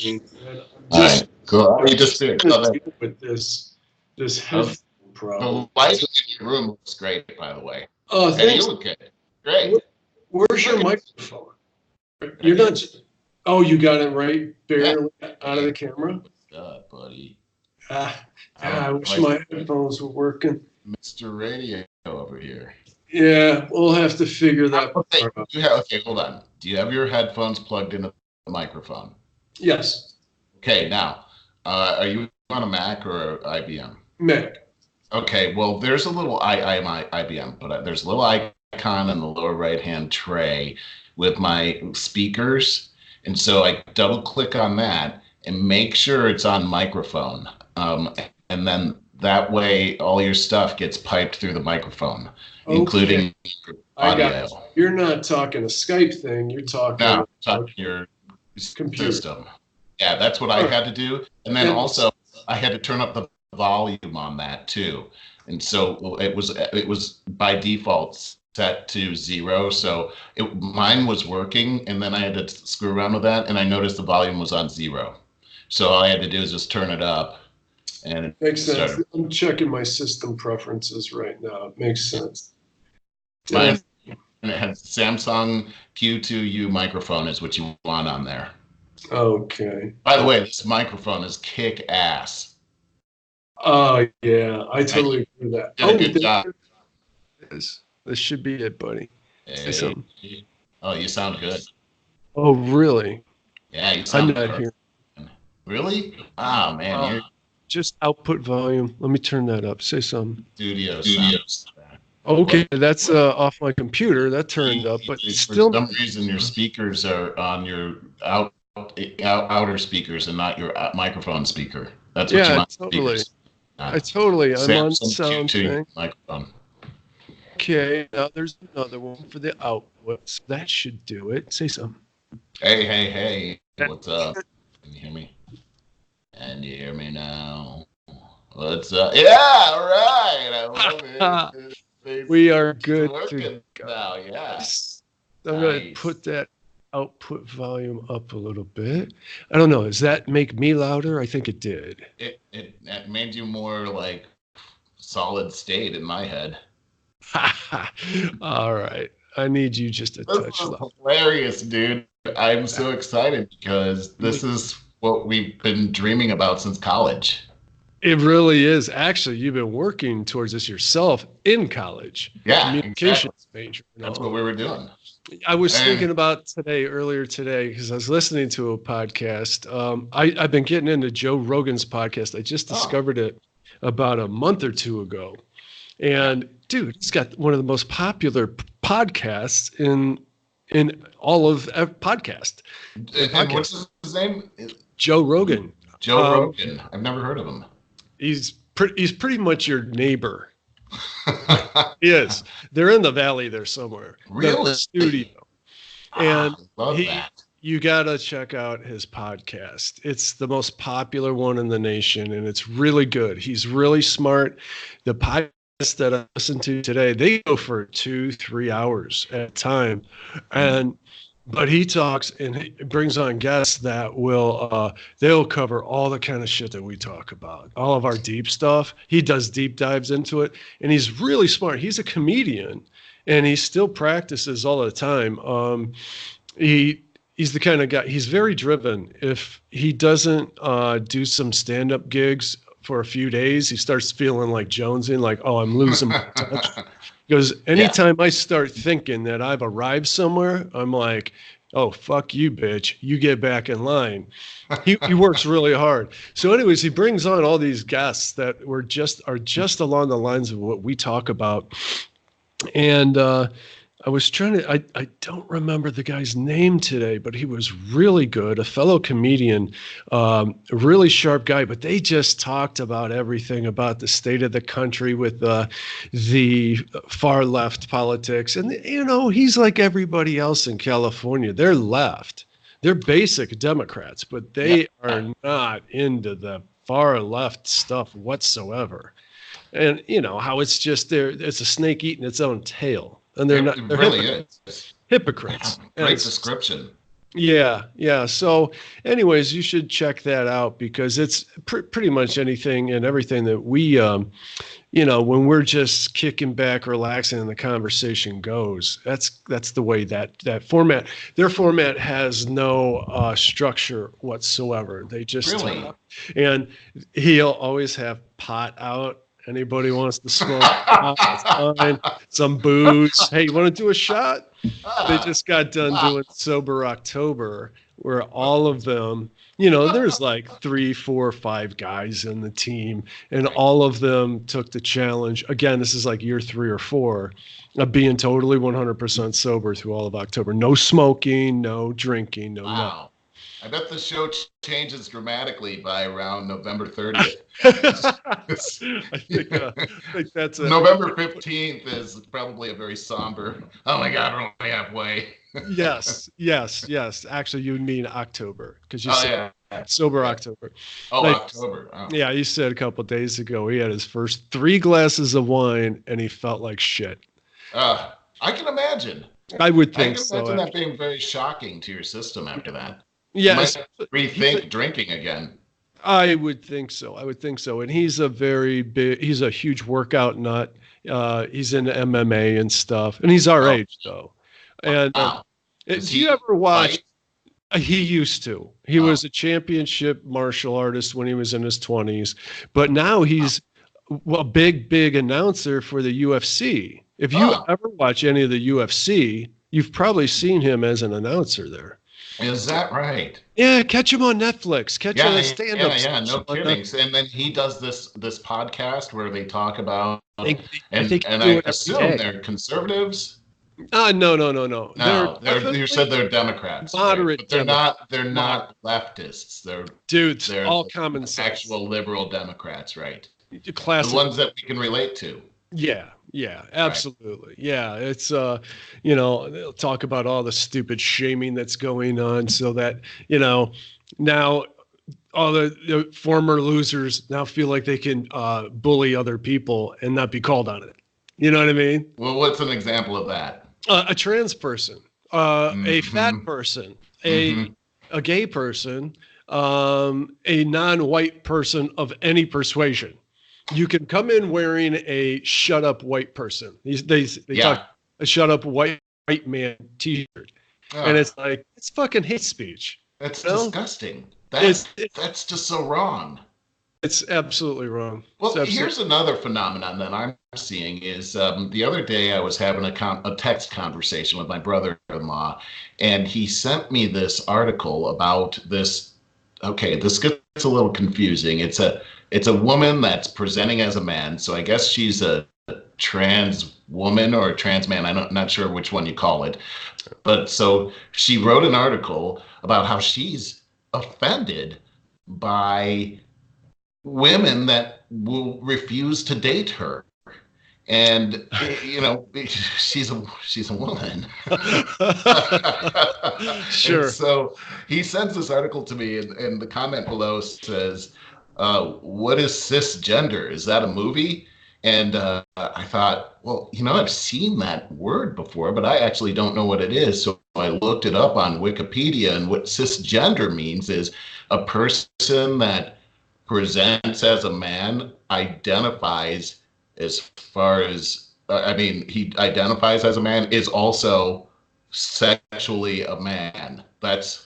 And All right, cool. How you just doing? gonna deal with this The, headphone problem. the lighting in your room looks great, by the way. Oh, Hey, you thanks. look good. Great. Where's your Look at microphone? You're not. Oh, you got it right, yeah. barely out of the camera. What's up, buddy? Ah, I yeah, I don't wish like my headphones were working. Mr. Radio over here. Yeah, we'll have to figure that Okay, part out. okay, hold on. Do you have your headphones plugged into the microphone? Yes, Okay, now, are you on a Mac or IBM? Mac. Okay, well, there's a little I'm IBM, but there's a little icon in the lower right-hand tray with my speakers, and so I double-click on that and make sure it's on microphone, and then that way all your stuff gets piped through the microphone, Okay, including I got audio. you. You're not talking a Skype thing. You're talking Now, about your computer. system. Yeah, that's what I All right. had to do, and then And- also I had to turn up the volume on that too, and so it was by default set to 0. So mine was working, and then I had to screw around with that, and I noticed the volume was on 0. So all I had to do is just turn it up, and it Makes sense. started. I'm checking my system preferences right now. It makes sense. Mine, and it has Samsung Q2U microphone is what you want on there. Okay. By the way, this microphone is kick ass. Oh yeah, I totally agree with that. Did a good job. This should be it, buddy. Say something. Oh, you sound good. Oh, really? Yeah, you I'm sound not perfect. here. Really? Oh man, your Just output volume. Let me turn that up. Say something. studio sounds. Okay, that's off my computer. That turned up, but For still. some reason, your speakers are on your outer speakers and not your microphone speaker. That's what you Yeah, want. totally. Speakers. I'm on Samsung sound Q2 thing. microphone. Okay, now there's another one for the outputs. That should do it. Say something. Hey, what's up? Can you hear me? Can you hear me now? What's up? Yeah, all right. I love it. We are good Working to go. now, yeah. I'm going to Nice. put that output volume up a little bit. I don't know. Does that make me louder? I think it did. It made you more like solid state in my head. All right. I need you just a This touch is louder. hilarious, dude. I'm so excited because this is what we've been dreaming about since college. It really is. Actually, you've been working towards this yourself in college. Yeah, Communications major. That's what we were doing. I was And- thinking about earlier today, because I was listening to a podcast. I've been getting into Joe Rogan's podcast. I just discovered it about a month or two ago. And dude, he's got one of the most popular podcasts in all of podcast. And what's his name? Joe Rogan. Joe Rogan. I've never heard of him. He's pretty much your neighbor. He is. They're in the valley there somewhere. Really? The studio. And Love that. you got to check out his podcast. It's the most popular one in the nation, and it's really good. He's really smart. The podcast that I listened to today, they go for 2-3 hours at a time. But he talks and he brings on guests that they'll cover all the kind of shit that we talk about, all of our deep stuff. He does deep dives into it, and he's really smart. He's a comedian, and he still practices all the time. He's the kind of guy. He's very driven. If he doesn't do some stand-up gigs for a few days, he starts feeling like jonesing, like, oh, I'm losing my touch. Because anytime I start thinking that I've arrived somewhere, I'm like, oh, fuck you, bitch. You get back in line. He works really hard. So anyways, he brings on all these guests that are just along the lines of what we talk about. And I was trying to, I don't remember the guy's name today, but he was really good, a fellow comedian, a really sharp guy, but they just talked about everything about the state of the country with the far left politics. And, he's like everybody else in California. They're left. They're basic Democrats, but they are not into the far left stuff whatsoever. And, how it's just it's a snake eating its own tail. And they're It really is. hypocrites. Great description. Yeah, yeah. So, anyways, you should check that out because it's pretty much anything and everything that we, when we're just kicking back, relaxing, and the conversation goes. That's the way that format. Their format has no structure whatsoever. They just Really? talk, and he'll always have pot out. Anybody wants to smoke pot, it's fine. Some booze. Hey, you want to do a shot? They Ah, just got done wow. doing Sober October, where all of them, there's like three, four, five guys in the team, and Right. all of them took the challenge. Again, this is like year 3 or 4 of being totally 100% sober through all of October. No smoking, no drinking, no nothing. Wow. I bet the show changes dramatically by around November 30th. I think that's a November 15th is probably a very somber. Oh my God, we're only halfway. yes, yes, yes. Actually, you mean October because you Oh, said yeah. sober Yeah. October. Oh, Like, October. Oh. yeah, you said a couple of days ago he had his first 3 glasses of wine and he felt like shit. I can imagine. I would I think can so. imagine that being very shocking to your system after that. You Yes, might rethink drinking again. I would think so. I would think so. And he's a huge workout nut. He's in MMA and stuff, and he's our Oh, age though. And wow. Does do you he ever watch? fight? He used to. He Oh, was a championship martial artist when he was in his 20s, but now he's a big, big announcer for the UFC. If you oh. ever watch any of the UFC, you've probably seen him as an announcer there. Is that right? Yeah, catch him on Netflix. Catch Yeah, a stand-up yeah, no special on kidding. And then he does this podcast where they talk about, I think and they do I it every assume day. they're conservatives. No, no, no, no. They're No, you said they're Democrats, right? moderate But they're Democrats. not. They're not leftists. Dudes, They're all the common sense. actual liberal Democrats, right? The Classic. ones that we can relate to. Yeah, yeah, Right. absolutely. Yeah, it's they'll talk about all the stupid shaming that's going on so that, now all the former losers now feel like they can bully other people and not be called on it. You know what I mean? Well, what's an example of that? A trans person, a fat Mhm, person, mhm. a gay person, a non-white person of any persuasion. You can come in wearing a "shut up white person." They Yeah. talk a "shut up white man" T-shirt, and Ah, it's fucking hate speech. that's You know? disgusting. It's That's just so wrong. it's absolutely wrong. Well, It's here's another phenomenon that I'm seeing is the other day I was having a text conversation with my brother-in-law, and he sent me this article about this. Okay, this gets a little confusing. It's a woman that's presenting as a man, so I guess she's a trans woman or a trans man. I'm not sure which one you call it, but so she wrote an article about how she's offended by women that will refuse to date her, and she's a woman. Sure. And so he sends this article to me, and the comment below says, what is cisgender? Is that a movie? And I thought, well, I've seen that word before, but I actually don't know what it is. So I looked it up on Wikipedia, and what cisgender means is a person that presents as a man, identifies as far as, he identifies as a man, is also sexually a man. That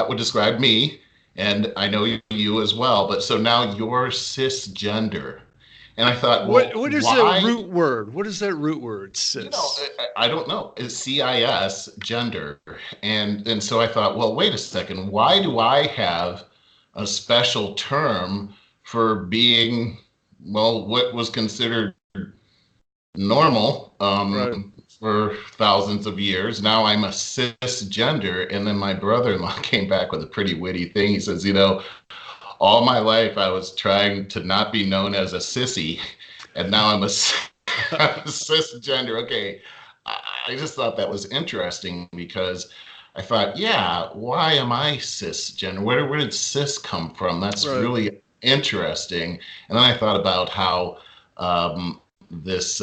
would describe me, and I know you as well. But so now you're cisgender. And I thought, well, what is why? that root word? What is that root word, You know, cis? I don't know. It's CIS, gender. And so I thought, well, wait a second. Why do I have a special term for being, well, what was considered normal Right. for thousands of years? Now I'm a cisgender. And then my brother-in-law came back with a pretty witty thing. He says, all my life I was trying to not be known as a sissy, and now I'm a cisgender. Okay, I just thought that was interesting because I thought, yeah, why am I cisgender? Where did cis come from? That's Right. really interesting. And then I thought about how this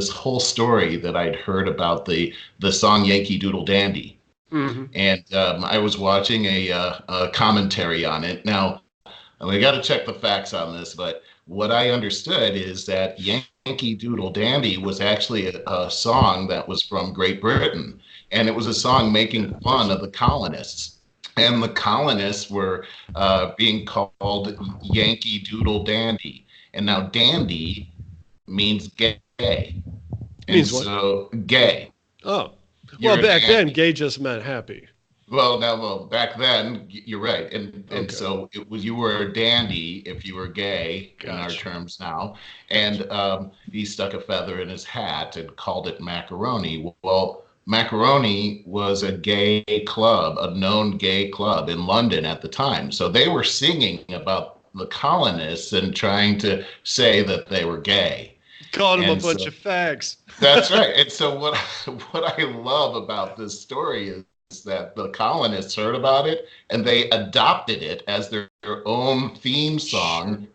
whole story that I'd heard about the song Yankee Doodle Dandy. And I was watching a commentary on it. Now, we got to check the facts on this, but what I understood is that Yankee Doodle Dandy was actually a song that was from Great Britain, and it was a song making fun of the colonists. And the colonists were being called Yankee Doodle Dandy. And now dandy means gay. Means what? So gay. Oh, You're well, back dandy. then, gay just meant happy. Well, back then, you're right, and Okay. so it was you were a dandy if you were gay in our Gotcha. terms now, and he stuck a feather in his hat and called it macaroni. Well, macaroni was a gay club, a known gay club in London at the time, so they were singing about the colonists and trying to say that they were gay. Called him a And bunch so- of fags. That's right. And so what I love about this story is that the colonists heard about it and they adopted it as their own theme song.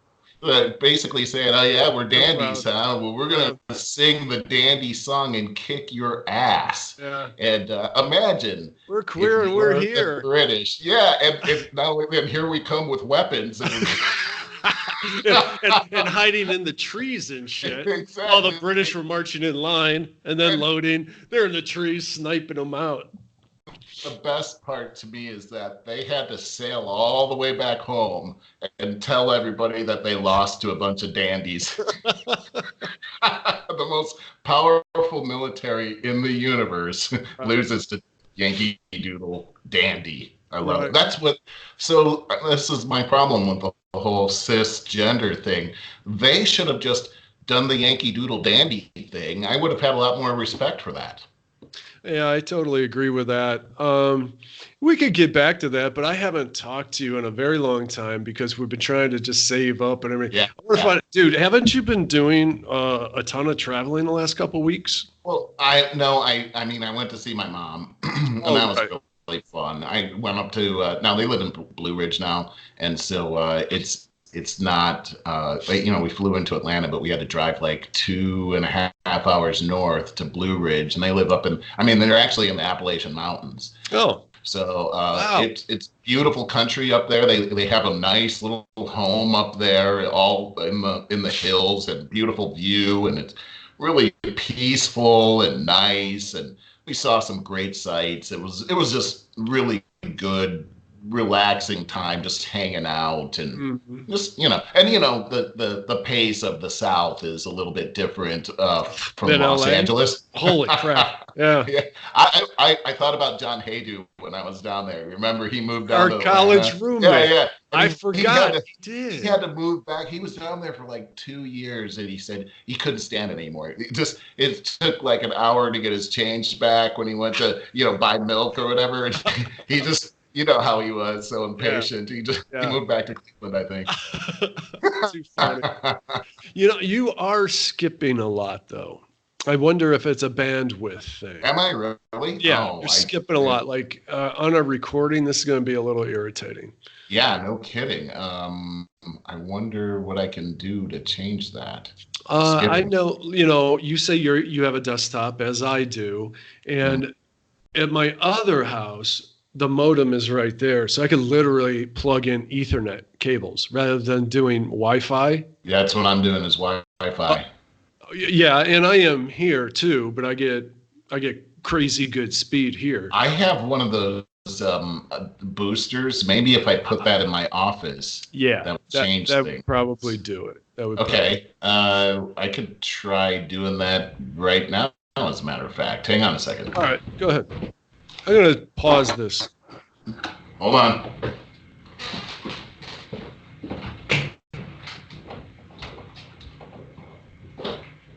Basically saying, "Oh yeah, we're dandies, huh? Well, we're gonna sing the dandy song and kick your ass." Yeah, And imagine we're queer if and you we're were the here. British, yeah. And now and here we come with weapons. And and hiding in the trees and shit. exactly. While the British were marching in line and then loading, they're in the trees sniping them out. The best part to me is that they had to sail all the way back home and tell everybody that they lost to a bunch of dandies. The most powerful military in the universe loses to Yankee Doodle Dandy. I love Right. it. That's what. So this is my problem with the whole cisgender thing. They should have just done the Yankee Doodle Dandy thing. I would have had a lot more respect for that. Yeah, I totally agree with that. We could get back to that, but I haven't talked to you in a very long time because we've been trying to just save up and everything. Yeah. I wanna find- dude, haven't you been doing a ton of traveling the last couple of weeks? Well, I mean, I went to see my mom, and Oh, that was right. really fun. I went up to now they live in Blue Ridge now, and so it's not we flew into Atlanta, but we had to drive like 2.5 hours north to Blue Ridge, and they live up in they're actually in the Appalachian Mountains. Oh, So Wow. it's beautiful country up there. They have a nice little home up there, all in the hills, and beautiful view, and it's really peaceful and nice. And we saw some great sights. It was just really good, relaxing time, just hanging out and mhm. just the pace of the South is a little bit different from Than Los LA? Angeles. Holy crap. Yeah. Yeah, I thought about John Haydu when I was down there. Remember, he moved down Our to college Atlanta? roommate. Yeah. And I he forgot. had He did. he had to move back. He was down there for like 2 years, and he said he couldn't stand it anymore. It took like an hour to get his change back when he went to buy milk or whatever. And he just how he was, so impatient. He Yeah. moved back to Cleveland, I think. Too funny. You are skipping a lot, though. I wonder if it's a bandwidth thing. Am I really? Yeah, Oh, you're skipping a lot. Like on a recording, this is going to be a little irritating. Yeah, no kidding. I wonder what I can do to change that. I Skipping. know, you say you have a desktop, as I do, and at my other house, the modem is right there, so I could literally plug in Ethernet cables rather than doing Wi-Fi. Yeah, that's what I'm doing is Wi-Fi. Yeah, and I am here too, but I get crazy good speed here. I have one of those boosters. Maybe if I put that in my office. Yeah, That would change that things. would probably do it. That would Okay. I could try doing that right now, as a matter of fact. Hang on a second. All right, go ahead. I'm gonna pause this. Hold on.